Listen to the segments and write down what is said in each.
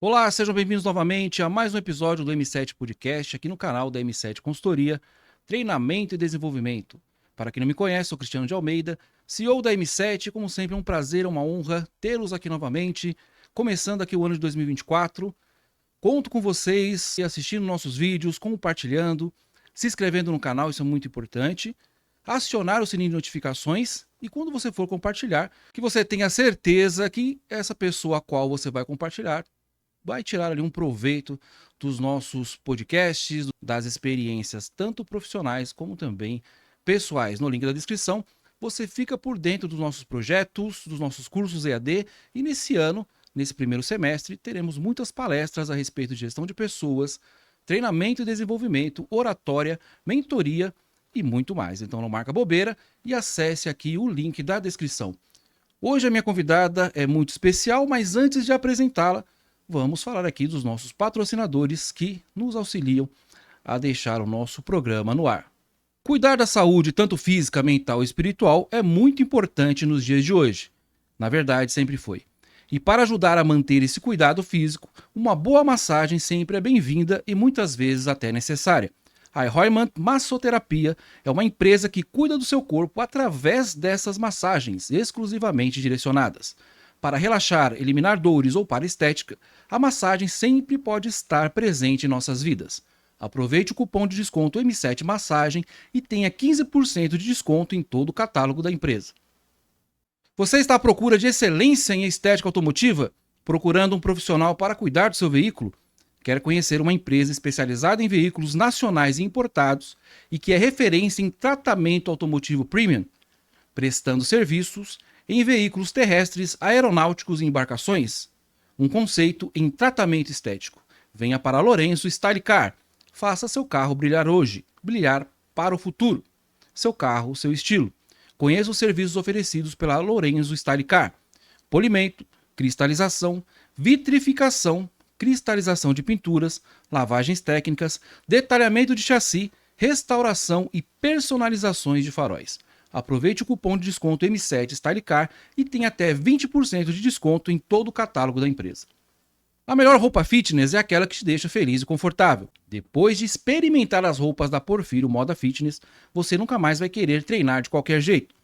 Olá, sejam bem-vindos novamente a mais um episódio do M7 Podcast, aqui no canal da M7 Consultoria, Treinamento e Desenvolvimento. Para quem não me conhece, sou Cristiano de Almeida, CEO da M7, como sempre é um prazer, uma honra tê-los aqui novamente, começando aqui o ano de 2024. Conto com vocês e assistindo nossos vídeos, compartilhando, se inscrevendo no canal, isso é muito importante, acionar o sininho de notificações e quando você for compartilhar, que você tenha certeza que essa pessoa a qual você vai compartilhar vai tirar ali um proveito dos nossos podcasts, das experiências tanto profissionais como também pessoais. No link da descrição, você fica por dentro dos nossos projetos, dos nossos cursos EAD e nesse ano, nesse primeiro semestre, teremos muitas palestras a respeito de gestão de pessoas, treinamento e desenvolvimento, oratória, mentoria e muito mais. Então não marca bobeira e acesse aqui o link da descrição. Hoje a minha convidada é muito especial, mas antes de apresentá-la, vamos falar aqui dos nossos patrocinadores que nos auxiliam a deixar o nosso programa no ar. Cuidar da saúde, tanto física, mental e espiritual, é muito importante nos dias de hoje. Na verdade, sempre foi. E para ajudar a manter esse cuidado físico, uma boa massagem sempre é bem-vinda e muitas vezes até necessária. A Royman Massoterapia é uma empresa que cuida do seu corpo através dessas massagens exclusivamente direcionadas. Para relaxar, eliminar dores ou para estética, a massagem sempre pode estar presente em nossas vidas. Aproveite o cupom de desconto M7 Massagem e tenha 15% de desconto em todo o catálogo da empresa. Você está à procura de excelência em estética automotiva? Procurando um profissional para cuidar do seu veículo? Quer conhecer uma empresa especializada em veículos nacionais e importados e que é referência em tratamento automotivo premium, prestando serviços em veículos terrestres, aeronáuticos e embarcações? Um conceito em tratamento estético. Venha para Lourenço Style Car. Faça seu carro brilhar hoje, brilhar para o futuro. Seu carro, seu estilo. Conheça os serviços oferecidos pela Lourenço Style Car. Polimento, cristalização, vitrificação, cristalização de pinturas, lavagens técnicas, detalhamento de chassi, restauração e personalizações de faróis. Aproveite o cupom de desconto M7 StyleCar e tenha até 20% de desconto em todo o catálogo da empresa. A melhor roupa fitness é aquela que te deixa feliz e confortável. Depois de experimentar as roupas da Porfírio Moda Fitness, você nunca mais vai querer treinar de qualquer jeito.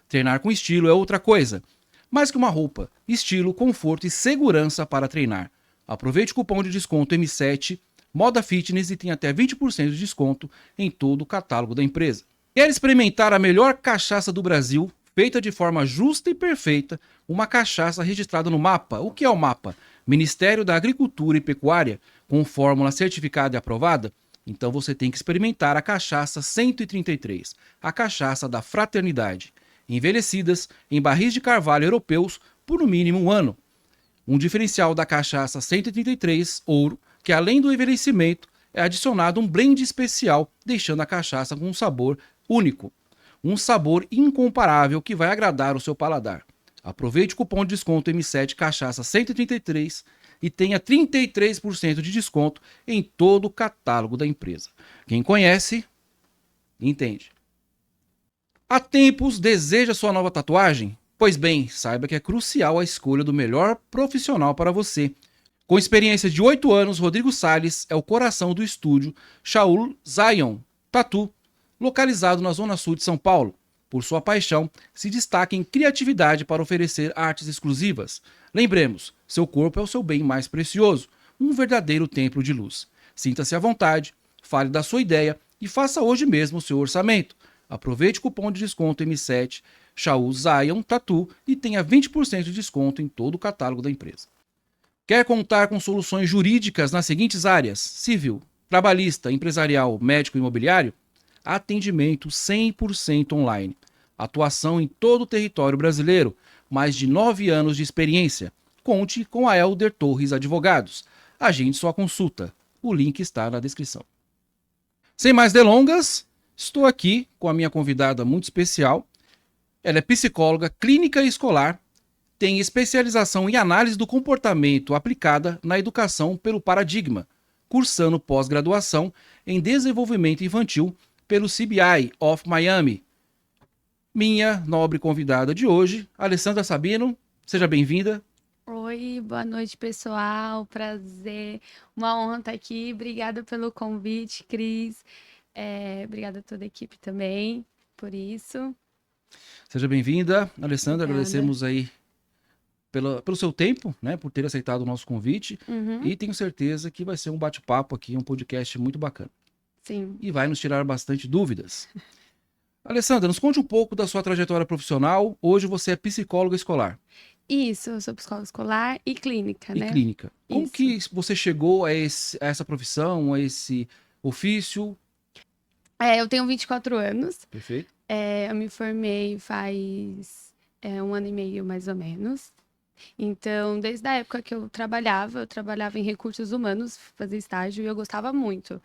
Treinar com estilo é outra coisa. Mais que uma roupa, estilo, conforto e segurança para treinar. Aproveite o cupom de desconto M7 Moda Fitness e tenha até 20% de desconto em todo o catálogo da empresa. Quer experimentar a melhor cachaça do Brasil, feita de forma justa e perfeita, uma cachaça registrada no MAPA? O que é o MAPA? Ministério da Agricultura e Pecuária, com fórmula certificada e aprovada? Então você tem que experimentar a cachaça 133, a cachaça da fraternidade, envelhecidas em barris de carvalho europeus por no mínimo um ano. Um diferencial da cachaça 133 Ouro, que além do envelhecimento, é adicionado um blend especial, deixando a cachaça com um sabor único. Um sabor incomparável que vai agradar o seu paladar. Aproveite o cupom de desconto M7 Cachaça 133 e tenha 33% de desconto em todo o catálogo da empresa. Quem conhece, entende. Há tempos deseja sua nova tatuagem? Pois bem, saiba que é crucial a escolha do melhor profissional para você. Com experiência de 8 anos, Rodrigo Salles é o coração do estúdio Shaul Zion Tattoo, localizado na Zona Sul de São Paulo. Por sua paixão, se destaca em criatividade para oferecer artes exclusivas. Lembremos, seu corpo é o seu bem mais precioso, um verdadeiro templo de luz. Sinta-se à vontade, fale da sua ideia e faça hoje mesmo o seu orçamento. Aproveite o cupom de desconto M7 Shaul Zion Tattoo e tenha 20% de desconto em todo o catálogo da empresa. Quer contar com soluções jurídicas nas seguintes áreas: civil, trabalhista, empresarial, médico e imobiliário? Atendimento 100% online. Atuação em todo o território brasileiro. Mais de 9 anos de experiência. Conte com a Elder Torres Advogados. Agende sua consulta. O link está na descrição. Sem mais delongas, estou aqui com a minha convidada muito especial. Ela é psicóloga clínica e escolar. Tem especialização em análise do comportamento aplicada na educação pelo Paradigma, cursando pós-graduação em desenvolvimento infantil pelo CBI of Miami. Minha nobre convidada de hoje, Alessandra Sabino, seja bem-vinda. Oi, boa noite, pessoal. Prazer, uma honra estar aqui. Obrigada pelo convite, Cris. Obrigada a toda a equipe também por isso. Seja bem-vinda, Alessandra. Obrigada. Agradecemos aí pelo seu tempo, né, por ter aceitado o nosso convite. Uhum, E tenho certeza que vai ser um bate-papo aqui, um podcast muito bacana. sim. E vai nos tirar bastante dúvidas. Alessandra, nos conte um pouco da sua trajetória profissional. Hoje você é psicóloga escolar Isso, eu sou psicóloga escolar e clínica, e né? clínica. Como Isso. que você chegou a essa profissão, a esse ofício? Eu tenho 24 anos. Perfeito. Eu me formei faz 1 ano e meio, mais ou menos. Então, desde a época que eu trabalhava em recursos humanos, fazia estágio e eu gostava muito.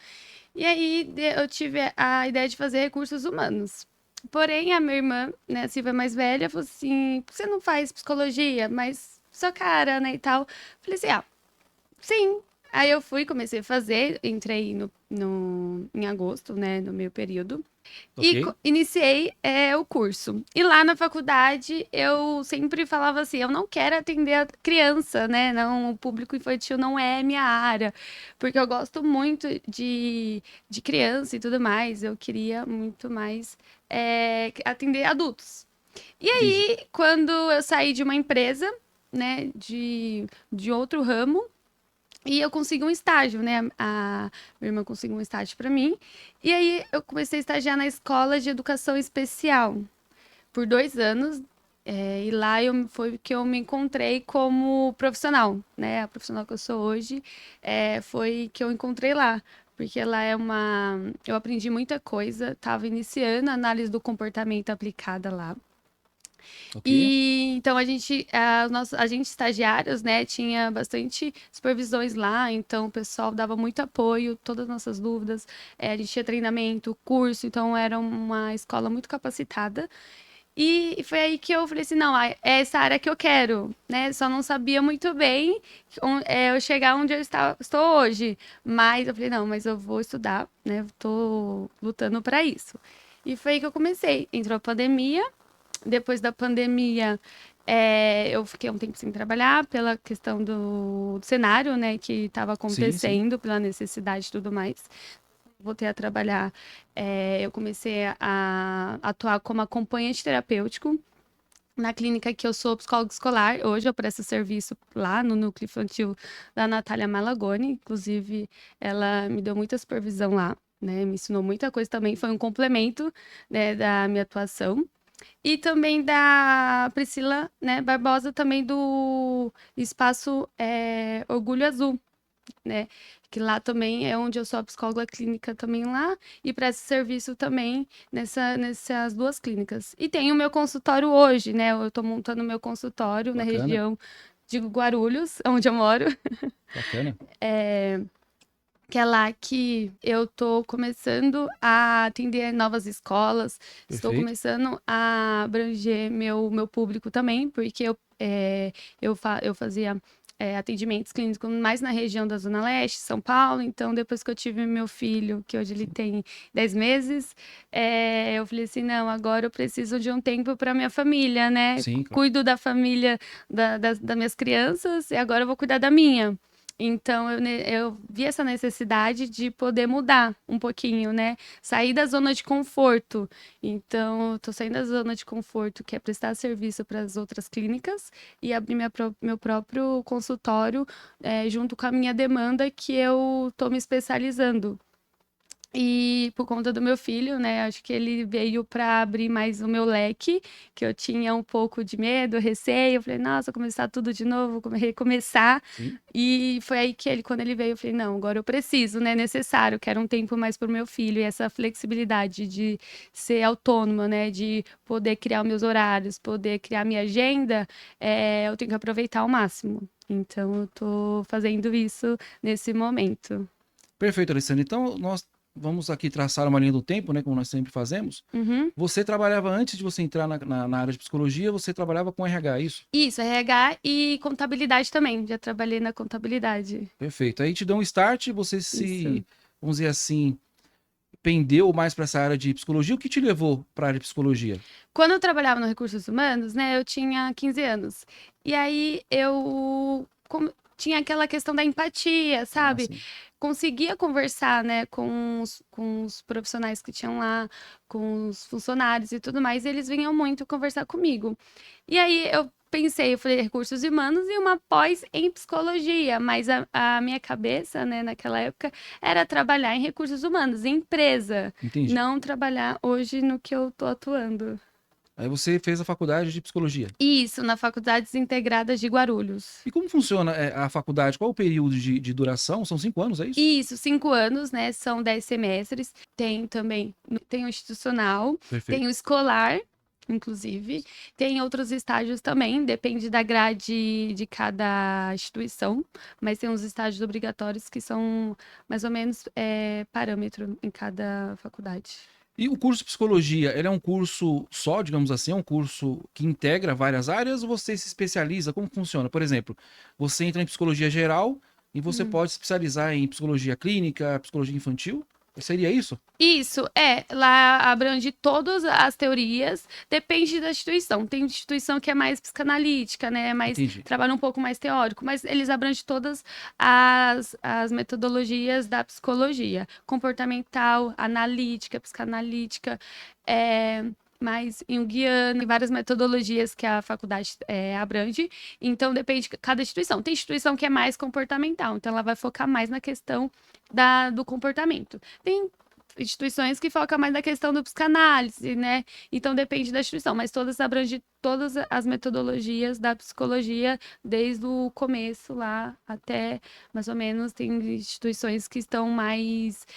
E aí eu tive a ideia de fazer recursos humanos. Porém, a minha irmã, né, a Silvia mais velha, falou assim: "Por que você não faz psicologia? Mas sua cara, né, e tal." Falei assim: "Ah, sim." Aí eu fui, comecei a fazer, entrei em agosto, né, no meu período. Ok? E iniciei o curso. E lá na faculdade eu sempre falava assim: eu não quero atender a criança, né? Não, o público infantil não é minha área, porque eu gosto muito de criança e tudo mais. Eu queria muito mais atender adultos. E Entendi. aí, quando eu saí de uma empresa, né, de outro ramo, e eu consegui um estágio, né? A minha irmã conseguiu um estágio para mim. E aí eu comecei a estagiar na escola de educação especial por 2 anos. E lá foi que eu me encontrei como profissional, né? A profissional que eu sou hoje foi que eu encontrei lá. Porque lá eu aprendi muita coisa, estava iniciando a análise do comportamento aplicada lá. Ok. E então a gente estagiários, né, tinha bastante supervisões lá, então o pessoal dava muito apoio, todas as nossas dúvidas, a gente tinha treinamento, curso, então era uma escola muito capacitada. E foi aí que eu falei assim, não, é essa área que eu quero, né? Só não sabia muito bem eu chegar onde estou hoje, mas eu falei, não, mas eu vou estudar, né? Estou lutando para isso. E foi aí que eu comecei. Entrou a pandemia. Depois da pandemia, eu fiquei um tempo sem trabalhar pela questão do cenário, né, que estava Sim, sim. acontecendo, pela necessidade e tudo mais. Voltei a trabalhar, eu comecei a atuar como acompanhante terapêutico na clínica que eu sou psicóloga escolar. Hoje eu presto serviço lá no núcleo infantil da Natália Malagoni. Inclusive, ela me deu muita supervisão lá, né, me ensinou muita coisa também. Foi um complemento, né, da minha atuação. E também da Priscila, né, Barbosa, também do Espaço Orgulho Azul, né? Que lá também é onde eu sou a psicóloga clínica também lá e presto serviço também nessas duas clínicas. E tenho o meu consultório hoje, né? Eu estou montando meu consultório na Bacana, região de Guarulhos, onde eu moro. bacana. Que é lá que eu estou começando a atender novas escolas, estou Perfeito. começando a abranger meu público também, porque eu fazia atendimentos clínicos mais na região da Zona Leste, São Paulo. Então, depois que eu tive meu filho, que hoje ele tem 10 meses, eu falei assim: não, agora eu preciso de um tempo para minha família, né? Sim, claro. Cuido da família das minhas crianças e agora eu vou cuidar da minha. Então, eu vi essa necessidade de poder mudar um pouquinho, né? Sair da zona de conforto. Então, eu tô saindo da zona de conforto, que é prestar serviço para as outras clínicas, e abrir meu próprio consultório, junto com a minha demanda, que eu tô me especializando. E por conta do meu filho, né? Acho que ele veio para abrir mais o meu leque, que eu tinha um pouco de medo, receio. Eu falei, nossa, começar tudo de novo, recomeçar. Sim. E foi aí que quando ele veio, eu falei, não, agora eu preciso, né? É necessário, quero um tempo mais para o meu filho. E essa flexibilidade de ser autônoma, né? De poder criar os meus horários, poder criar minha agenda, eu tenho que aproveitar ao máximo. Então, eu tô fazendo isso nesse momento. Perfeito, Alessandra. Então, nós vamos aqui traçar uma linha do tempo, né? Como nós sempre fazemos. Uhum. Você trabalhava antes de você entrar na área de psicologia, você trabalhava com RH, é isso? Isso, RH e contabilidade também. Já trabalhei na contabilidade. Perfeito. Aí te dão um start, você Isso. vamos dizer assim, pendeu mais para essa área de psicologia? O que te levou para a área de psicologia? Quando eu trabalhava no Recursos Humanos, né, eu tinha 15 anos. E aí eu tinha aquela questão da empatia, Ah, sabe? sim. Conseguia conversar, né, com os profissionais que tinham lá, com os funcionários e tudo mais, e eles vinham muito conversar comigo. E aí eu pensei, eu falei recursos humanos e uma pós em psicologia, mas a minha cabeça, né, naquela época, era trabalhar em recursos humanos, em empresa, Entendi. não trabalhar hoje no que eu tô atuando. Aí você fez a faculdade de psicologia. Isso, na Faculdades Integradas de Guarulhos. E como funciona a faculdade? Qual o período de duração? São 5 anos, é isso? Isso, 5 anos, né? São 10 semestres. Tem também, tem o institucional, tem o Perfeito. escolar, inclusive. Tem outros estágios também, depende da grade de cada instituição, mas tem uns estágios obrigatórios que são mais ou menos parâmetro em cada faculdade. E o curso de psicologia, ele é um curso só, digamos assim, é um curso que integra várias áreas ou você se especializa? Como funciona? Por exemplo, você entra em psicologia geral e você pode se especializar em psicologia clínica, psicologia infantil? Seria isso? Isso, lá abrange todas as teorias, depende da instituição. Tem instituição que é mais psicanalítica, né? Mais, Entendi. trabalha um pouco mais teórico, mas eles abrangem todas as metodologias da psicologia. Comportamental, analítica, psicanalítica, mais junguiana, e várias metodologias que a faculdade abrange. Então, depende de cada instituição. Tem instituição que é mais comportamental, então ela vai focar mais na questão do comportamento. Tem instituições que focam mais na questão do psicanálise, né? Então depende da instituição, mas todas abrangem todas as metodologias da psicologia, desde o começo lá até mais ou menos tem instituições que estão mais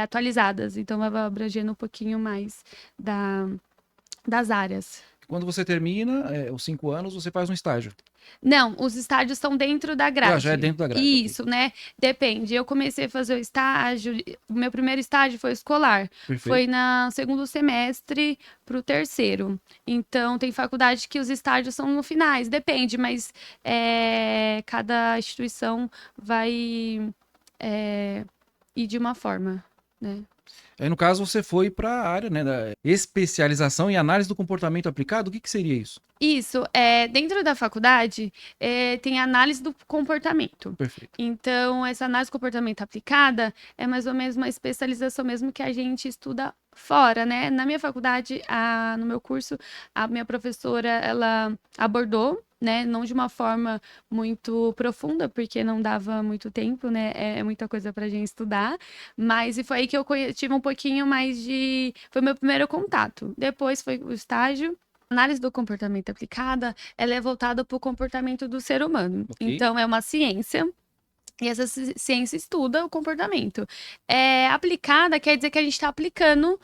atualizadas, então vai abrangendo um pouquinho mais das áreas. Quando você termina os 5 anos, você faz um estágio. Não, os estágios estão dentro da Já é grade. dentro da grade, ok. Isso, né? Depende. Eu comecei a fazer o estágio. O meu primeiro estágio foi escolar. Foi Perfeito. no segundo semestre para o terceiro. Então, tem faculdade que os estágios são no finais. Depende, mas cada instituição vai ir de uma forma, né? Aí, no caso, você foi para a área, né, da especialização em análise do comportamento aplicado. O que seria isso? Isso, dentro da faculdade, tem análise do comportamento. Perfeito. Então, essa análise do comportamento aplicada é mais ou menos uma especialização mesmo que a gente estuda fora, né? Na minha faculdade, no meu curso, a minha professora, ela abordou, né? Não de uma forma muito profunda, porque não dava muito tempo, né? É muita coisa pra gente estudar. Mas e foi aí que eu tive um pouquinho mais de... Foi meu primeiro contato. Depois foi o estágio. A análise do comportamento aplicada, ela é voltada para o comportamento do ser humano. Ok. Então, é uma ciência e essa ciência estuda o comportamento. Aplicada quer dizer que a gente está aplicando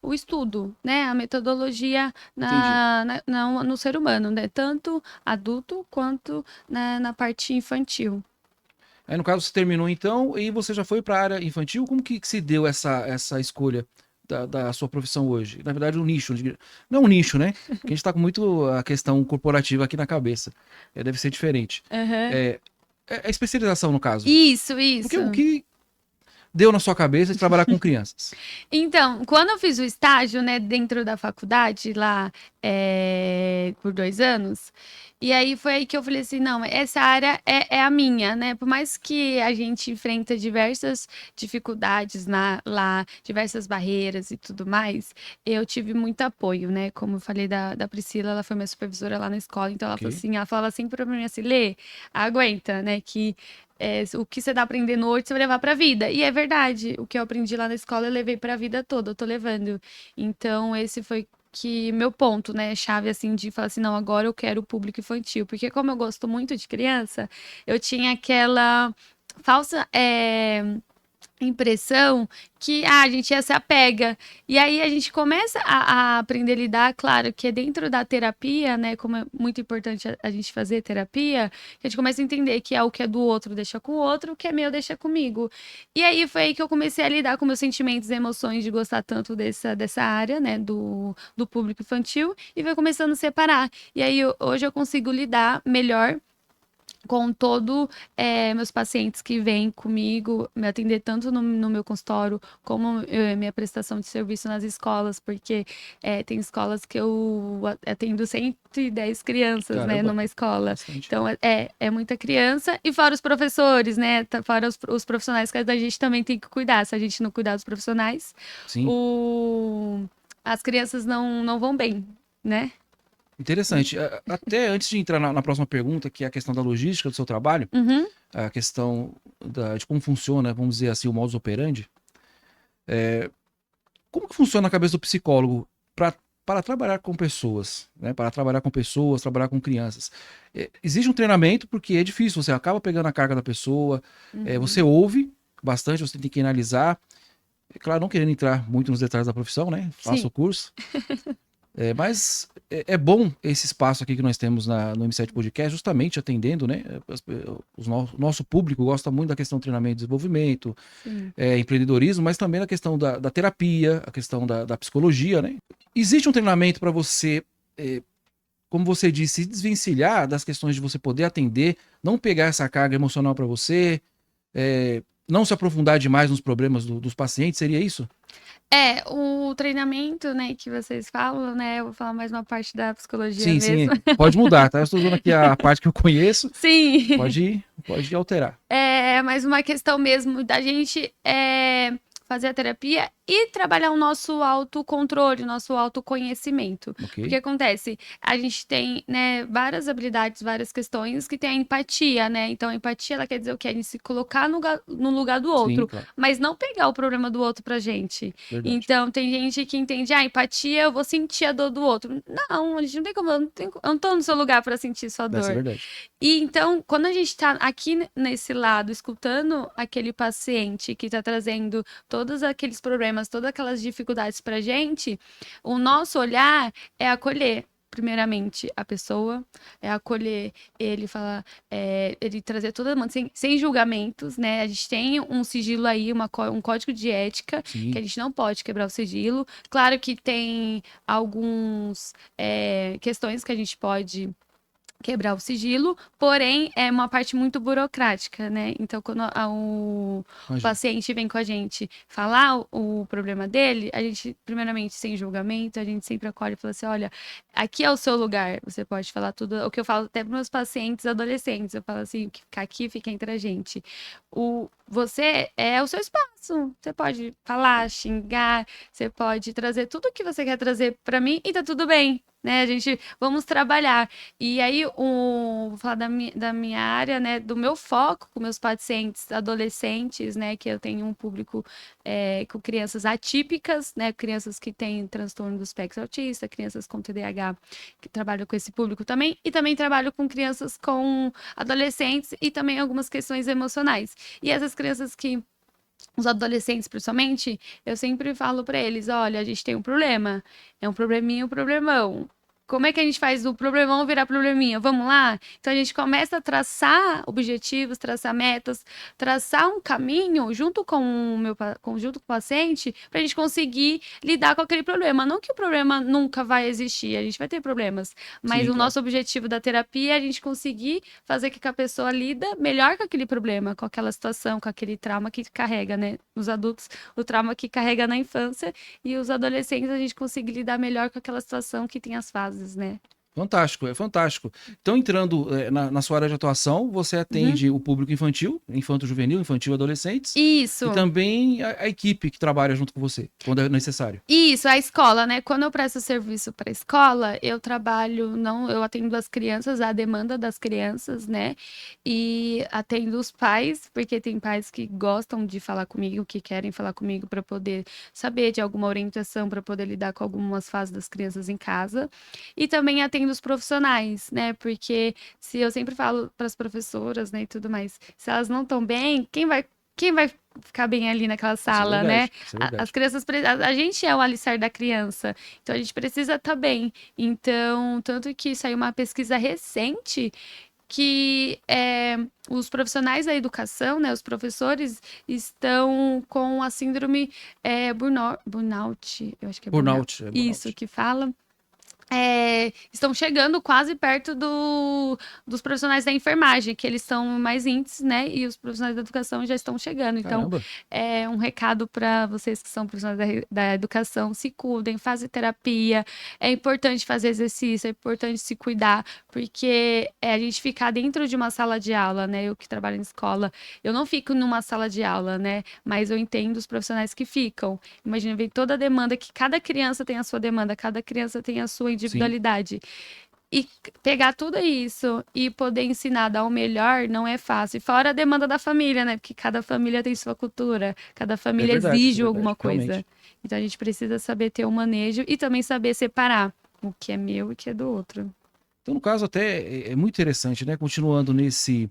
o estudo, né? A metodologia Entendi. no ser humano, né? Tanto adulto quanto na parte infantil. Aí, no caso, você terminou então e você já foi para a área infantil. Como que se deu essa escolha da sua profissão hoje? Na verdade, um nicho. Não um nicho, né? Porque a gente está com muito a questão corporativa aqui na cabeça. Deve ser diferente. Aham. É a especialização, no caso. Isso, O isso. que deu na sua cabeça de trabalhar com crianças? Então, quando eu fiz o estágio, né, dentro da faculdade, lá, por 2 anos, e aí foi aí que eu falei assim, não, essa área é a minha, né? Por mais que a gente enfrenta diversas dificuldades lá, diversas barreiras e tudo mais, eu tive muito apoio, né? Como eu falei da Priscila, ela foi minha supervisora lá na escola, então ela Ok. falou assim, ela falava assim pra mim assim, Lê, aguenta, né? Que o que você tá aprendendo hoje, você vai levar pra vida. E é verdade, o que eu aprendi lá na escola, eu levei pra vida toda, eu tô levando. Então, esse foi meu ponto, né, chave, assim, de falar assim, não, agora eu quero o público infantil. Porque como eu gosto muito de criança, eu tinha aquela falsa impressão que a gente ia se apega. E aí a gente começa a aprender a lidar, claro, que é dentro da terapia, né? Como é muito importante a gente fazer terapia, que a gente começa a entender que é o que é do outro, deixa com o outro, o que é meu, deixa comigo. E aí foi aí que eu comecei a lidar com meus sentimentos e emoções de gostar tanto dessa área, né? Do público infantil, e foi começando a separar. E aí hoje eu consigo lidar melhor com todo meus pacientes que vêm comigo, me atender tanto no meu consultório, como minha prestação de serviço nas escolas, porque tem escolas que eu atendo 110 crianças, né, Caramba, numa escola. bastante. Então, é muita criança, e fora os professores, né, fora os profissionais que a gente também tem que cuidar. Se a gente não cuidar dos profissionais, Sim. as crianças não vão bem, né? Interessante. Até antes de entrar na próxima pergunta, que é a questão da logística do seu trabalho, Uhum. a questão de como funciona, vamos dizer assim, o modus operandi, como que funciona a cabeça do psicólogo para trabalhar com pessoas, né? Para trabalhar com pessoas, trabalhar com crianças. Existe um treinamento, porque é difícil, você acaba pegando a carga da pessoa, você Uhum. ouve bastante, você tem que analisar. É claro, não querendo entrar muito nos detalhes da profissão, né? Faça Sim. o curso. Mas é bom esse espaço aqui que nós temos no M7 Podcast, justamente atendendo, né? O nosso público gosta muito da questão do treinamento e desenvolvimento, Sim. empreendedorismo, mas também da questão da terapia, a questão da psicologia, né? Existe um treinamento para você, como você disse, se desvencilhar das questões de você poder atender, não pegar essa carga emocional para você, não se aprofundar demais nos problemas dos pacientes, seria isso? O treinamento, né, que vocês falam, né, eu vou falar mais uma parte da psicologia Sim, mesmo. sim, pode mudar, tá? Eu estou usando aqui a parte que eu conheço, Sim, pode alterar. é mais uma questão mesmo da gente fazer a terapia e trabalhar o nosso autocontrole, o nosso autoconhecimento. Ok? Porque acontece, a gente tem, né, várias habilidades, várias questões que tem a empatia, né? Então, a empatia, ela quer dizer o quê? A gente se colocar no lugar do Sim, outro, claro, mas não pegar o problema do outro pra gente. verdade. Então, tem gente que entende, empatia, eu vou sentir a dor do outro. Não, a gente não tem como, eu não tô no seu lugar pra sentir sua Deve ser dor. verdade. E então, quando a gente tá aqui nesse lado, escutando aquele paciente que tá trazendo todos aqueles problemas, todas aquelas dificuldades pra gente, o nosso olhar é acolher. Primeiramente, a pessoa, é acolher ele, falar, ele trazer toda, sem julgamentos, né? A gente tem um sigilo aí, um código de ética, que Sim, a gente não pode quebrar o sigilo. Claro que tem alguns questões que a gente pode quebrar o sigilo, porém é uma parte muito burocrática, né? Então, quando o imagina. paciente vem com a gente falar o problema dele, a gente, primeiramente, sem julgamento, a gente sempre acolhe e fala assim: olha, aqui é o seu lugar, você pode falar tudo, o que eu falo até para meus pacientes adolescentes, eu falo assim: o que ficar aqui fica entre a gente. Você é o seu espaço, você pode falar, xingar, você pode trazer tudo o que você quer trazer para mim e tá tudo bem. Né, a gente vamos trabalhar. E aí, vou falar da minha área, né, do meu foco com meus pacientes adolescentes, né, que eu tenho um público com crianças atípicas, né, crianças que têm transtorno do espectro autista, crianças com TDAH, que trabalho com esse público também, e também trabalho com crianças com adolescentes e também algumas questões emocionais. E essas crianças que os adolescentes, principalmente, eu sempre falo para eles: olha, a gente tem um problema, é um probleminha, um problemão. Como é que a gente faz o problemão virar probleminha? Vamos lá? Então a gente começa a traçar objetivos, traçar metas, traçar um caminho junto com junto com o paciente para a gente conseguir lidar com aquele problema. Não que o problema nunca vai existir, a gente vai ter problemas, mas Sim, o claro. nosso objetivo da terapia é a gente conseguir fazer com que a pessoa lida melhor com aquele problema, com aquela situação, com aquele trauma que carrega, né? Os adultos, o trauma que carrega na infância, e os adolescentes a gente conseguir lidar melhor com aquela situação que tem as fases, né? Fantástico, é fantástico. Então, entrando na sua área de atuação, você Uhum. atende o público infantil, infanto-juvenil, infantil, adolescentes, e Isso. também a equipe que trabalha junto com você, quando é necessário. Isso, a escola, né? Quando eu presto serviço para a escola, eu trabalho, não, eu atendo as crianças, a demanda das crianças, né? E atendo os pais, porque tem pais que gostam de falar comigo, que querem falar comigo para poder saber de alguma orientação, para poder lidar com algumas fases das crianças em casa. E também atendo os profissionais, né? Porque se eu sempre falo para as professoras, né, e tudo mais, se elas não estão bem, quem vai ficar bem ali naquela Isso é sala, né? verdade, isso é As verdade. crianças, a gente é o alicerce da criança, então a gente precisa estar bem. Então, tanto que saiu uma pesquisa recente que os profissionais da educação, né, os professores, estão com a síndrome burnout, eu acho que é burnout, Burnout, é isso burnout. que fala. estão chegando quase perto dos profissionais da enfermagem, que eles são mais índices, né? E os profissionais da educação já estão chegando. Então, Caramba. é um recado para vocês que são profissionais da educação: se cuidem, façam terapia. É importante fazer exercício, é importante se cuidar, porque a gente ficar dentro de uma sala de aula, né? Eu que trabalho em escola, eu não fico numa sala de aula, né? Mas eu entendo os profissionais que ficam. Imagina, ver toda a demanda, que cada criança tem a sua demanda, cada criança tem a sua Sim, individualidade. E pegar tudo isso e poder ensinar, dar o melhor, não é fácil. Fora a demanda da família, né? Porque cada família tem sua cultura, cada família é exige alguma verdade, coisa. realmente. Então a gente precisa saber ter o manejo e também saber separar o que é meu e o que é do outro. Então, no caso, até é muito interessante, né? Continuando nesse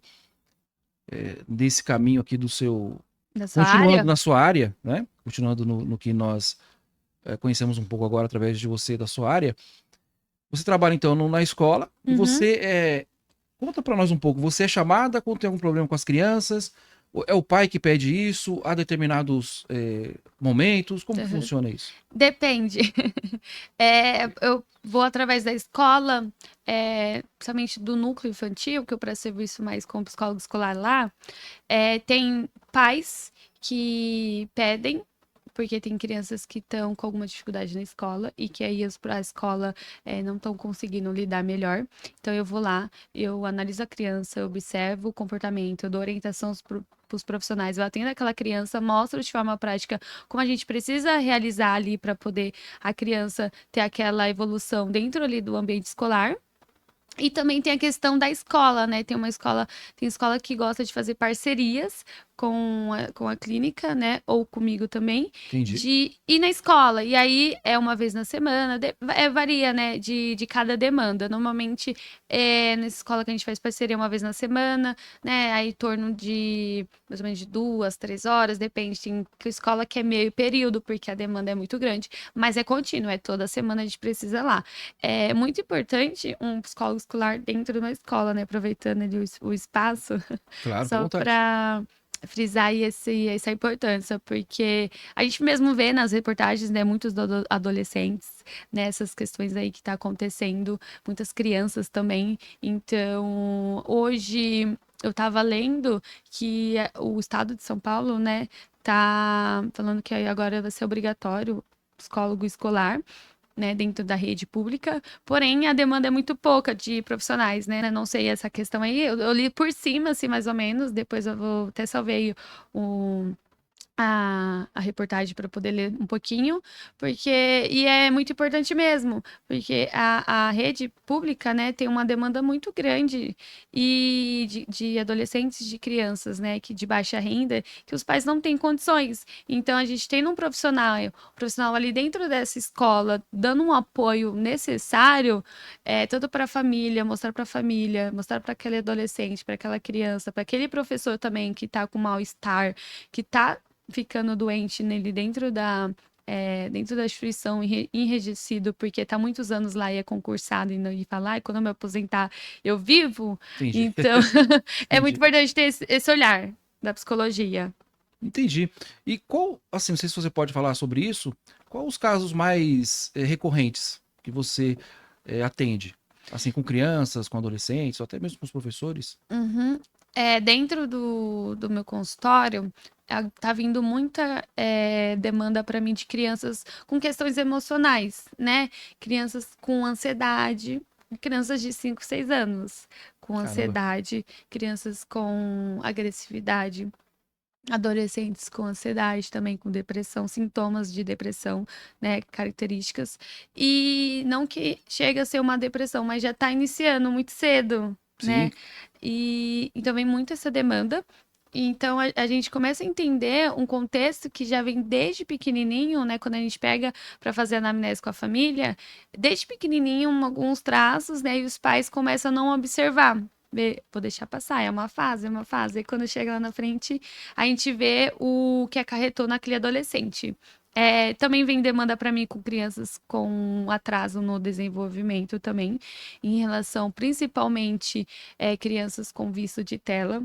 caminho aqui do seu. Da sua Continuando área? na sua área, né? Continuando no que nós conhecemos um pouco agora através de você, da sua área. Você trabalha, então, na escola e Uhum. você conta para nós um pouco. Você é chamada quando tem algum problema com as crianças? É o pai que pede isso? Há determinados momentos? Como que Uhum. funciona isso? Depende. Eu vou através da escola, principalmente do núcleo infantil, que eu presto serviço mais com psicólogo escolar lá. Tem pais que pedem, porque tem crianças que estão com alguma dificuldade na escola e que aí a escola não estão conseguindo lidar melhor. Então eu vou lá, eu analiso a criança, eu observo o comportamento, eu dou orientação para os profissionais, eu atendo aquela criança, mostro de forma prática como a gente precisa realizar ali para poder a criança ter aquela evolução dentro ali do ambiente escolar. E também tem a questão da escola, né? Tem escola que gosta de fazer parcerias com a clínica, né? Ou comigo também, Entendi. de ir na escola. E aí é uma vez na semana, varia, né? De cada demanda. Normalmente nessa escola que a gente faz parceria uma vez na semana, né? Aí em torno de mais ou menos de 2, 3 horas, depende. Tem que escola que é meio período, porque a demanda é muito grande, mas é contínuo, é toda semana a gente precisa ir lá. É muito importante um psicólogo escolar dentro de uma escola, né? Aproveitando ali o espaço, Claro, fica à só vontade. para frisar aí essa importância, porque a gente mesmo vê nas reportagens, né, muitos adolescentes, né, essas questões aí que tá acontecendo, muitas crianças também. Então, hoje eu estava lendo que o estado de São Paulo, né, tá falando que agora vai ser obrigatório psicólogo escolar, né, dentro da rede pública, porém a demanda é muito pouca de profissionais, né? Não sei essa questão aí, eu li por cima, assim, mais ou menos, depois eu vou até salvei o, a reportagem para poder ler um pouquinho, porque e é muito importante mesmo, porque a rede pública, né, tem uma demanda muito grande e de adolescentes, de crianças, né, que de baixa renda, que os pais não têm condições. Então a gente tem um profissional ali dentro dessa escola, dando um apoio necessário, tanto para a família, mostrar para aquele adolescente, para aquela criança, para aquele professor também que está com mal-estar, que está ficando doente nele dentro da instituição, enrijecido, porque está muitos anos lá e é concursado e fala, ai, quando eu me aposentar, eu vivo. Entendi. Então, é muito Entendi. importante ter esse olhar da psicologia. Entendi. E qual, assim, não sei se você pode falar sobre isso, qual os casos mais recorrentes que você atende? Assim, com crianças, com adolescentes, ou até mesmo com os professores? Uhum. Dentro do meu consultório, tá vindo muita demanda para mim de crianças com questões emocionais, né? Crianças com ansiedade, crianças de 5, 6 anos com Caramba, ansiedade, crianças com agressividade, adolescentes com ansiedade também, com depressão, sintomas de depressão, né? Características. E não que chega a ser uma depressão, mas já está iniciando muito cedo, sim, né? E então vem muito essa demanda. Então a gente começa a entender um contexto que já vem desde pequenininho, né? Quando a gente pega para fazer anamnese com a família, desde pequenininho, alguns traços, né? E os pais começam a não observar. Vou deixar passar, é uma fase, é uma fase. E quando chega lá na frente, a gente vê o que acarretou naquele adolescente. Também vem demanda para mim com crianças com atraso no desenvolvimento também, em relação principalmente crianças com vício de tela.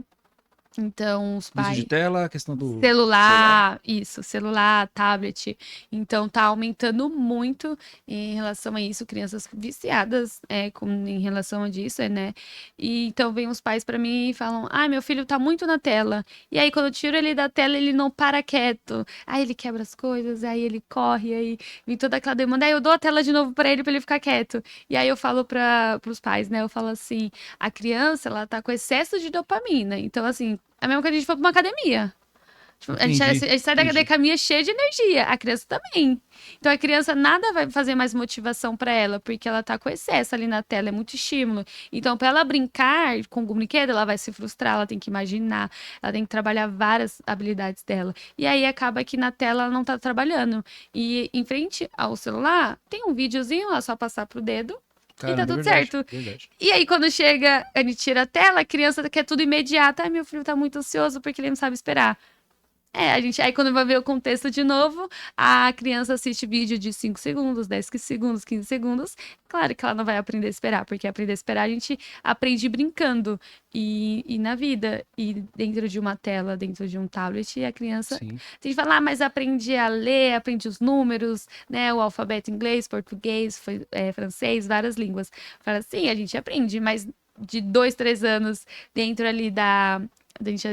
Então, os Uso pais. de tela, a questão do celular. Celular, isso, celular, tablet. Então, tá aumentando muito em relação a isso, crianças viciadas em relação a disso, né? E então vem os pais pra mim e falam: "Ai, meu filho tá muito na tela". E aí quando eu tiro ele da tela, ele não para quieto. Aí ele quebra as coisas, aí ele corre, aí vem toda aquela demanda. Aí eu dou a tela de novo pra ele ficar quieto. E aí eu falo para os pais, né? Eu falo assim: "A criança, ela tá com excesso de dopamina". Então assim, é mesmo que a gente for pra uma academia. Tipo, Entendi, a gente sai da entendi. academia cheia de energia. A criança também. Então a criança nada vai fazer mais motivação pra ela, porque ela tá com excesso ali na tela, é muito estímulo. Então, pra ela brincar com o brinquedo, ela vai se frustrar, ela tem que imaginar, ela tem que trabalhar várias habilidades dela. E aí acaba que na tela ela não tá trabalhando. E em frente ao celular, tem um videozinho, é só passar pro dedo e tá Caramba, é tudo verdade, certo. verdade. E aí, quando chega, a gente tira a tela, a criança quer tudo imediato. Ai, meu filho tá muito ansioso porque ele não sabe esperar. Aí quando vai ver o contexto de novo, a criança assiste vídeo de 5 segundos, 10 segundos, 15 segundos. Claro que ela não vai aprender a esperar, porque aprender a esperar a gente aprende brincando. E na vida, e dentro de uma tela, dentro de um tablet, a criança Sim. tem que falar, mas aprendi a ler, aprendi os números, né? O alfabeto inglês, português, francês, várias línguas. Fala assim, a gente aprende, mas de 2, 3 anos dentro ali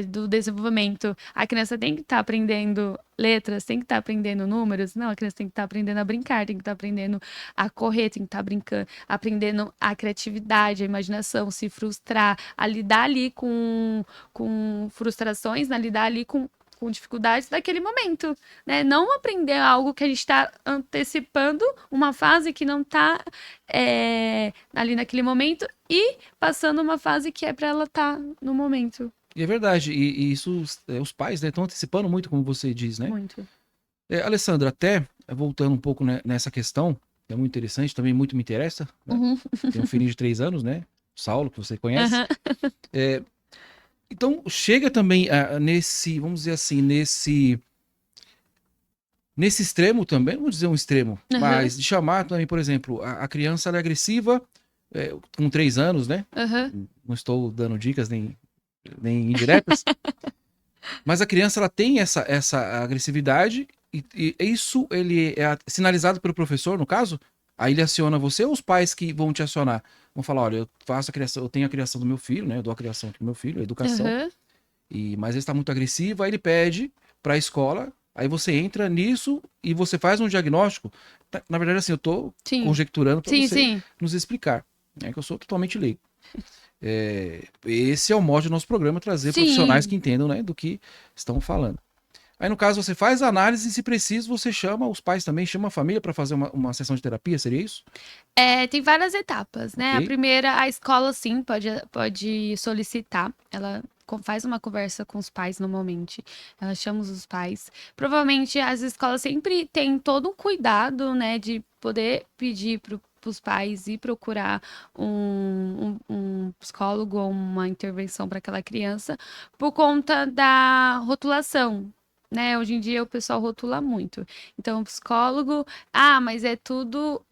do desenvolvimento, a criança tem que estar aprendendo letras, tem que estar aprendendo números. Não, a criança tem que estar aprendendo a brincar, tem que estar aprendendo a correr, tem que estar brincando, aprendendo a criatividade, a imaginação, se frustrar, a lidar ali com frustrações, a lidar ali com dificuldades daquele momento, né? Não aprender algo que a gente está antecipando uma fase que não está ali naquele momento e passando uma fase que é para ela estar no momento. E é verdade, e isso os pais, né, estão antecipando muito, como você diz, né? Muito. Alessandra, até voltando um pouco nessa questão, que é muito interessante, também muito me interessa, né? Uhum. Tem um filhinho de 3 anos, né? Saulo, que você conhece. Aham. Então, chega também nesse, vamos dizer assim, nesse extremo também, vamos dizer um extremo, Aham. mas de chamar também, por exemplo, a criança ela é agressiva, com 3 anos, né? Aham. Não estou dando dicas nem indiretas, mas a criança ela tem essa agressividade e isso ele é sinalizado pelo professor, no caso, aí ele aciona você ou os pais que vão te acionar? Vão falar, olha, eu faço a criação, eu tenho a criação do meu filho, né? Eu dou a criação aqui do meu filho, a educação, Aham. mas ele está muito agressivo, aí ele pede para a escola, aí você entra nisso e você faz um diagnóstico. Na verdade, assim, eu estou Sim. conjecturando para Sim, você sim. nos explicar, né? Que eu sou totalmente leigo. Esse é o modo do nosso programa, trazer profissionais que Sim. entendam, né, do que estão falando. Aí, no caso, você faz a análise e, se preciso, você chama os pais também, chama a família para fazer uma sessão de terapia, seria isso? Tem várias etapas, né? A Ok? primeira, a escola sim pode solicitar. Ela faz uma conversa com os pais normalmente. Ela chama os pais. Provavelmente as escolas sempre têm todo um cuidado, né, de poder pedir para os pais ir procurar um psicólogo ou uma intervenção para aquela criança por conta da rotulação. Né, hoje em dia o pessoal rotula muito. Então, o psicólogo mas é tudo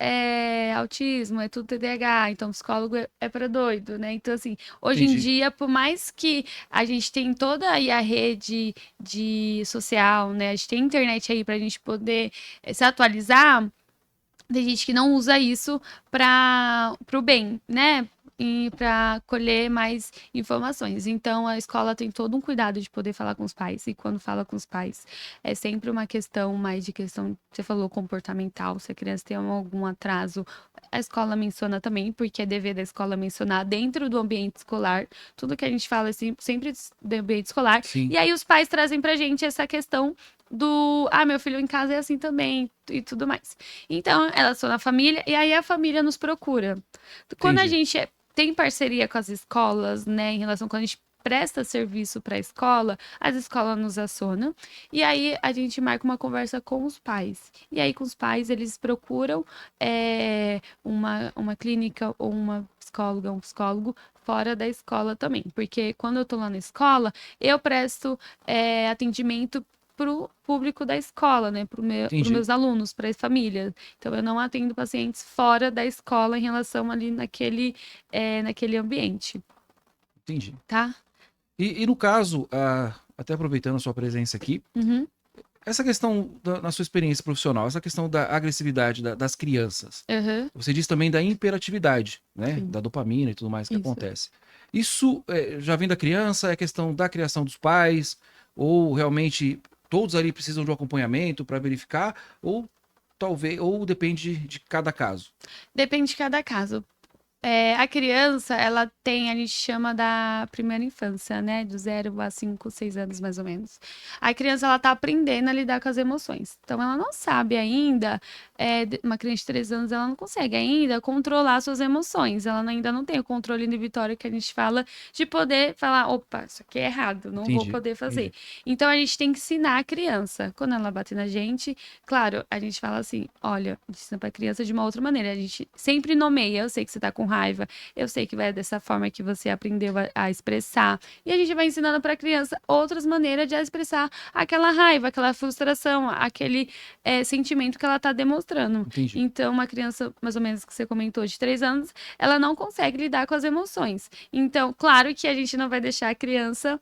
autismo, é tudo TDAH, então psicólogo é para doido, né? Então, assim, hoje em Entendi. dia, por mais que a gente tem toda aí a rede de social, né? A gente tem internet aí pra gente poder se atualizar, tem gente que não usa isso para o bem, né? E para colher mais informações. Então, a escola tem todo um cuidado de poder falar com os pais. E quando fala com os pais, é sempre uma questão mais de questão, você falou, comportamental. Se a criança tem algum atraso, a escola menciona também, porque é dever da escola mencionar dentro do ambiente escolar. Tudo que a gente fala é sempre do ambiente escolar. Sim, E aí, os pais trazem pra gente essa questão meu filho em casa é assim também e tudo mais. Então, elas são na família e aí a família nos procura. Quando a entendi. gente tem parceria com as escolas, né, em relação quando a gente presta serviço para a escola, as escolas nos acionam e aí a gente marca uma conversa com os pais. E aí com os pais eles procuram uma clínica ou uma psicóloga, um psicólogo fora da escola também, porque quando eu tô lá na escola, eu presto atendimento para o público da escola, né, para Entendi. meus alunos, para as famílias. Então, eu não atendo pacientes fora da escola em relação ali naquele ambiente, Entendi. tá? E no caso, até aproveitando a sua presença aqui, Uhum, essa questão na sua experiência profissional, essa questão da agressividade das crianças, aham, você diz também da hiperatividade, né? sim, Da dopamina e tudo mais que isso. acontece. Isso já vem da criança? É questão da criação dos pais? Ou realmente todos ali precisam de um acompanhamento para verificar? Ou talvez, ou depende de cada caso? Depende de cada caso. A criança, ela tem, a gente chama da primeira infância, né? Do 0 a 5, 6 anos, mais ou menos. A criança, ela tá aprendendo a lidar com as emoções. Então, ela não sabe ainda, uma criança de 3 anos, ela não consegue ainda controlar suas emoções. Ela ainda não tem o controle inibitório que a gente fala, de poder falar, opa, isso aqui é errado, não vou Entendi, poder fazer. entendi. Então, a gente tem que ensinar a criança. Quando ela bater na gente, claro, a gente fala assim, olha, ensina pra criança de uma outra maneira. A gente sempre nomeia, eu sei que você tá com raiva, eu sei que vai dessa forma que você aprendeu a expressar. E a gente vai ensinando pra criança outras maneiras de expressar aquela raiva, aquela frustração, aquele sentimento que ela tá demonstrando. Entendi. Então, uma criança, mais ou menos que você comentou, de 3 anos, ela não consegue lidar com as emoções. Então, claro que a gente não vai deixar a criança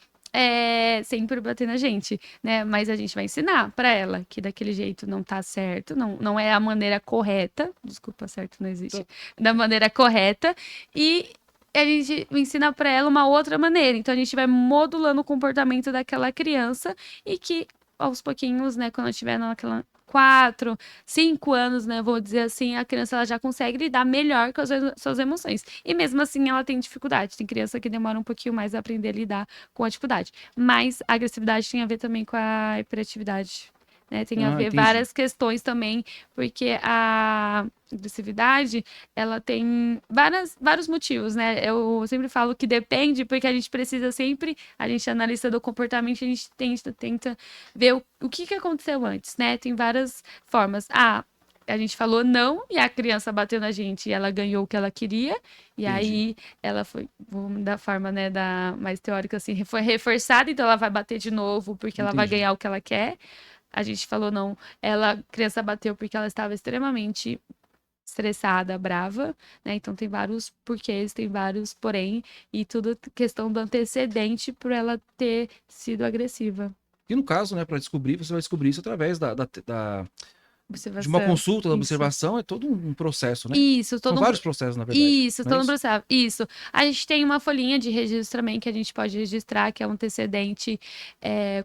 sempre bater na gente, né? Mas a gente vai ensinar pra ela que daquele jeito não tá certo, não é a maneira correta. Desculpa, certo não existe. Da maneira correta. E a gente ensina pra ela uma outra maneira. Então a gente vai modulando o comportamento daquela criança e que aos pouquinhos, né, quando ela estiver naquela 4, 5 anos, né, vou dizer assim, a criança ela já consegue lidar melhor com as suas emoções. E mesmo assim ela tem dificuldade. Tem criança que demora um pouquinho mais a aprender a lidar com a dificuldade. Mas a agressividade tem a ver também com a hiperatividade, né? Tem a Ah, ver entendi. várias questões também, porque a agressividade, ela tem vários motivos, né? Eu sempre falo que depende, porque a gente precisa sempre, a gente analista do comportamento, a gente tenta ver o que que aconteceu antes, né? Tem várias formas. A gente falou não e a criança bateu na gente e ela ganhou o que ela queria. E Entendi. aí ela foi, da forma, né, da mais teórica assim, foi reforçada, então ela vai bater de novo porque ela vai Entendi. ganhar o que ela quer. A gente falou não, a criança bateu porque ela estava extremamente estressada, brava, né? Então tem vários porquês, tem vários porém, e tudo questão do antecedente por ela ter sido agressiva. E no caso, né, para descobrir, você vai descobrir isso através de uma Observação. consulta, da Isso. observação, é todo um processo, né? Isso, São todo um, vários processos, na verdade, isso, não é todo um isso? processo. Isso. A gente tem uma folhinha de registro também que a gente pode registrar, que é um antecedente,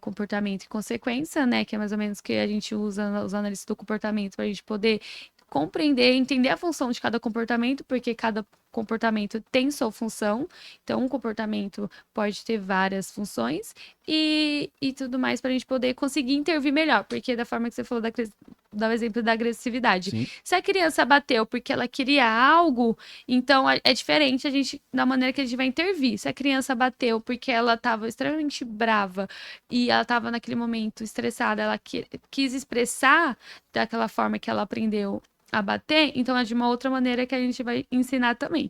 comportamento e consequência, né? Que é mais ou menos que a gente usa os analistas do comportamento para a gente poder compreender, entender a função de cada comportamento, porque cada comportamento tem sua função. Então, um comportamento pode ter várias funções e tudo mais para a gente poder conseguir intervir melhor, porque da forma que você falou dá o exemplo da agressividade. Sim. Se a criança bateu porque ela queria algo, então é diferente a gente da maneira que a gente vai intervir. Se a criança bateu porque ela estava extremamente brava e ela estava naquele momento estressada, ela quis expressar daquela forma que ela aprendeu a bater, então é de uma outra maneira que a gente vai ensinar também.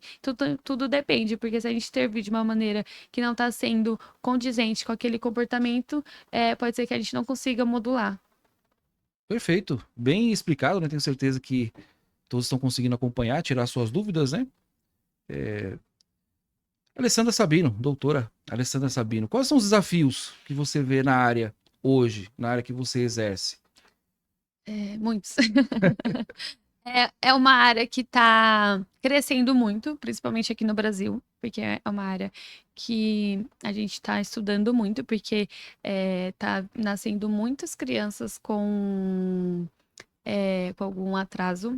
Tudo depende, porque se a gente intervir de uma maneira que não está sendo condizente com aquele comportamento, pode ser que a gente não consiga modular. Perfeito. Bem explicado, né? Tenho certeza que todos estão conseguindo acompanhar, tirar suas dúvidas, né? Alessandra Sabino, doutora Alessandra Sabino, quais são os desafios que você vê na área hoje, na área que você exerce? Muitos. É uma área que está crescendo muito, principalmente aqui no Brasil, porque é uma área que a gente está estudando muito, porque está nascendo muitas crianças com algum atraso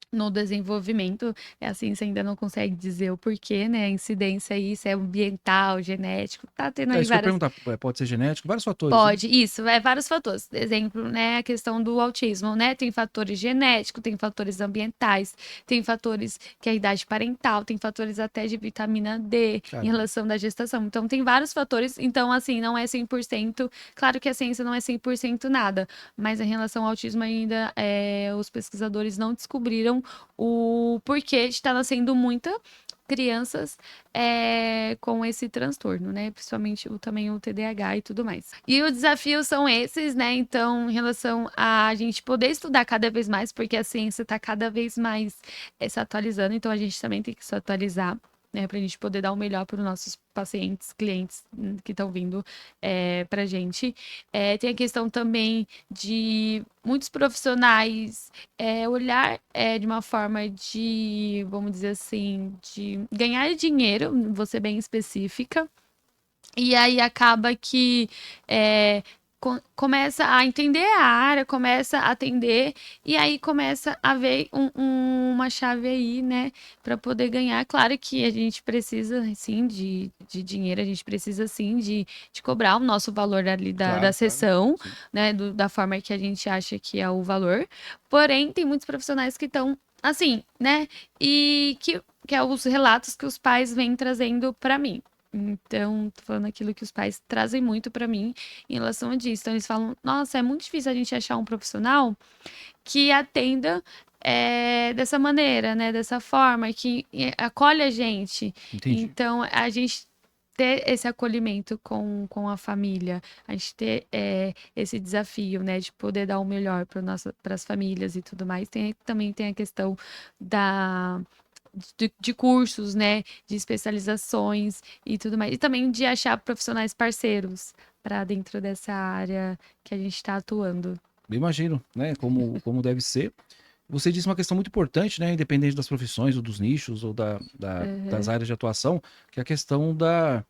no desenvolvimento. A ciência ainda não consegue dizer o porquê, né? A incidência aí, se é ambiental, genético, tá tendo É aí isso que eu ia várias. perguntar. Pode ser genético, vários fatores, né? Pode, isso, vários fatores. Exemplo, né, a questão do autismo, né? Tem fatores genéticos, tem fatores ambientais, tem fatores que é a idade parental, tem fatores até de vitamina D em Caramba. relação da gestação. Então, tem vários fatores. Então, assim, não é 100%. Claro que a ciência não é 100% nada, mas em relação ao autismo ainda, os pesquisadores não descobriram o porquê de estar nascendo muita crianças com esse transtorno, né? Principalmente também o TDAH e tudo mais. E os desafios são esses, né? Então, em relação a gente poder estudar cada vez mais, porque a ciência está cada vez mais se atualizando, então a gente também tem que se atualizar. né? Pra gente poder dar o melhor para os nossos pacientes, clientes que estão vindo pra gente. Tem a questão também de muitos profissionais olhar de uma forma de, vamos dizer assim, de ganhar dinheiro, vou ser bem específica. E aí acaba que começa a entender a área, começa a atender, e aí começa a ver uma chave aí, né, para poder ganhar. Claro que a gente precisa, sim, de dinheiro, a gente precisa, sim, de cobrar o nosso valor ali da sessão, Claro, né, da forma que a gente acha que é o valor. Porém, tem muitos profissionais que estão assim, né, e que é os relatos que os pais vêm trazendo para mim. Então, tô falando aquilo que os pais trazem muito para mim em relação a disso. Então, eles falam: nossa, é muito difícil a gente achar um profissional que atenda dessa maneira, né? Dessa forma, que acolhe a gente. entendi. Então, a gente ter esse acolhimento com a família, a gente ter esse desafio, né? De poder dar o melhor para as famílias e tudo mais. Também tem a questão de cursos, né, de especializações e tudo mais. E também de achar profissionais parceiros para dentro dessa área que a gente está atuando. Eu imagino, né, como deve ser. Você disse uma questão muito importante, né, independente das profissões ou dos nichos ou das áreas de atuação, que é a questão de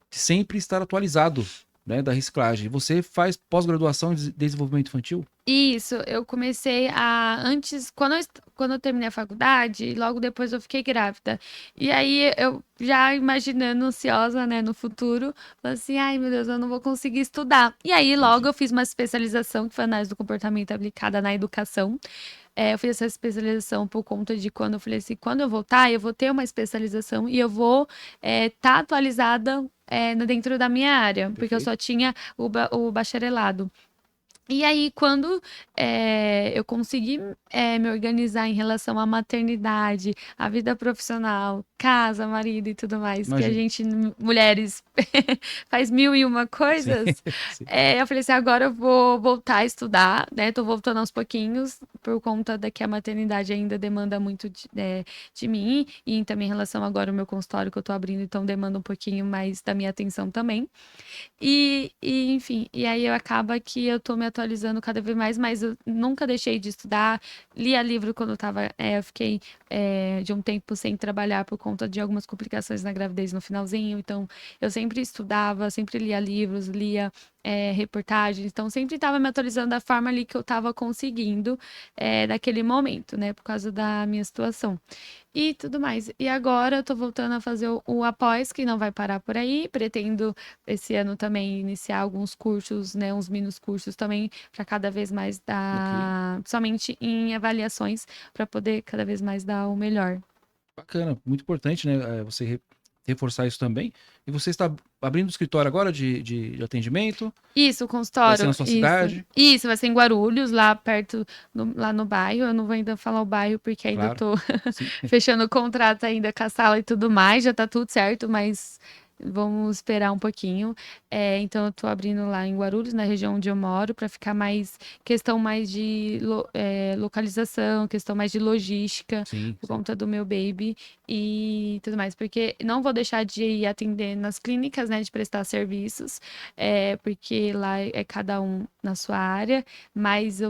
sempre estar atualizado, né, da reciclagem. Você faz pós-graduação em desenvolvimento infantil? Isso, eu comecei antes, quando eu terminei a faculdade, logo depois eu fiquei grávida. E aí eu já imaginando ansiosa, né, no futuro, falei assim, ai meu Deus, eu não vou conseguir estudar. E aí logo Entendi. eu fiz uma especialização que foi análise do comportamento aplicada na educação. Eu fiz essa especialização por conta de quando eu falei assim, quando eu voltar, eu vou ter uma especialização e eu vou estar atualizada dentro da minha área, porque eu Perfeito. só tinha o bacharelado. E aí, quando eu consegui me organizar em relação à maternidade, à vida profissional, casa, marido e tudo mais, que a Imagino. gente, mulheres, faz mil e uma Sim, coisas, sim. eu falei assim, agora eu vou voltar a estudar, né? Tô voltando aos pouquinhos, por conta da que a maternidade ainda demanda muito de mim, e também em relação agora ao meu consultório que eu tô abrindo, então demanda um pouquinho mais da minha atenção também. Enfim, e aí acaba que eu tô me atualizando cada vez mais, mas eu nunca deixei de estudar. Lia livro quando eu tava. Eu fiquei de um tempo sem trabalhar por conta de algumas complicações na gravidez no finalzinho. Então, eu sempre estudava, sempre lia livros, lia reportagens. Então, sempre estava me atualizando da forma ali que eu tava conseguindo naquele momento, né? Por causa da minha situação. E tudo mais. E agora eu tô voltando a fazer o após, que não vai parar por aí. Pretendo esse ano também iniciar alguns cursos, né, uns mini cursos também para cada vez mais Ok. dar, somente em avaliações, para poder cada vez mais dar o melhor. Bacana, muito importante, né? Você reforçar isso também. E você está abrindo um escritório agora de atendimento? Isso, Vai ser na consultório, sua isso. cidade? Isso, vai ser em Guarulhos, lá perto, lá no bairro. Eu não vou ainda falar o bairro, porque ainda Claro. tô Sim. fechando o contrato ainda com a sala e tudo mais, já tá tudo certo, mas vamos esperar um pouquinho. Então eu tô abrindo lá em Guarulhos, na região onde eu moro, para ficar mais questão mais de localização, questão mais de logística, Sim, por sim. conta do meu baby e tudo mais, porque não vou deixar de ir atender nas clínicas, né, de prestar serviços, porque lá é cada um na sua área, mas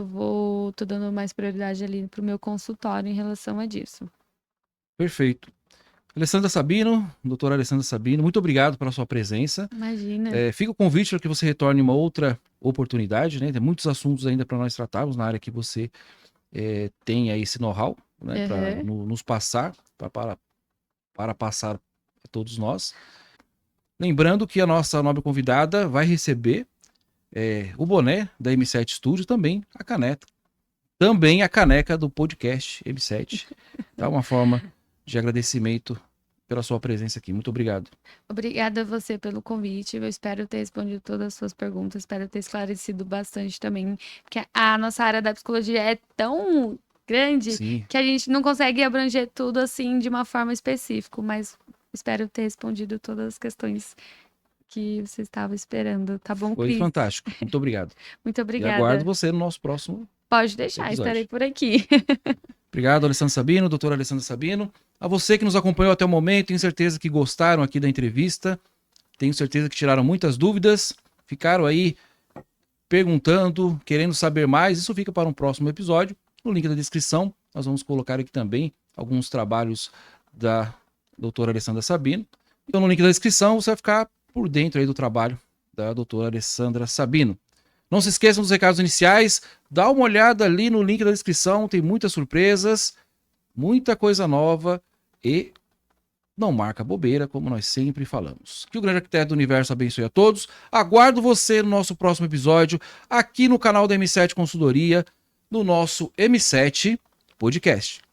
tô dando mais prioridade ali pro meu consultório em relação a disso. Perfeito. Alessandra Sabino, doutora Alessandra Sabino, muito obrigado pela sua presença. Imagina. Fica o convite para que você retorne uma outra oportunidade, né? Tem muitos assuntos ainda para nós tratarmos na área que você tem aí esse know-how, né? Para Aham. nos passar, para passar a todos nós. Lembrando que a nossa nobre convidada vai receber o boné da M7 Studio, também a caneca do podcast M7. Tá? Uma forma de agradecimento pela sua presença aqui. Muito obrigado. Obrigada a você pelo convite. Eu espero ter respondido todas as suas perguntas, espero ter esclarecido bastante também, porque a nossa área da psicologia é tão grande Sim, que a gente não consegue abranger tudo assim de uma forma específica, mas espero ter respondido todas as questões que você estava esperando. Tá bom, foi Cris? fantástico. Muito obrigado. Muito E aguardo obrigada. você no nosso próximo Pode deixar, estarei episódio. por aqui. Obrigado, Alessandro Sabino, doutor Alessandro Sabino. A você que nos acompanhou até o momento, tenho certeza que gostaram aqui da entrevista, tenho certeza que tiraram muitas dúvidas, ficaram aí perguntando, querendo saber mais. Isso fica para um próximo episódio. No link da descrição, nós vamos colocar aqui também alguns trabalhos da doutora Alessandra Sabino. Então, no link da descrição, você vai ficar por dentro aí do trabalho da doutora Alessandra Sabino. Não se esqueçam dos recados iniciais, dá uma olhada ali no link da descrição, tem muitas surpresas, muita coisa nova e não marca bobeira, como nós sempre falamos. Que o grande arquiteto do universo abençoe a todos. Aguardo você no nosso próximo episódio, aqui no canal da M7 Consultoria, no nosso M7 Podcast.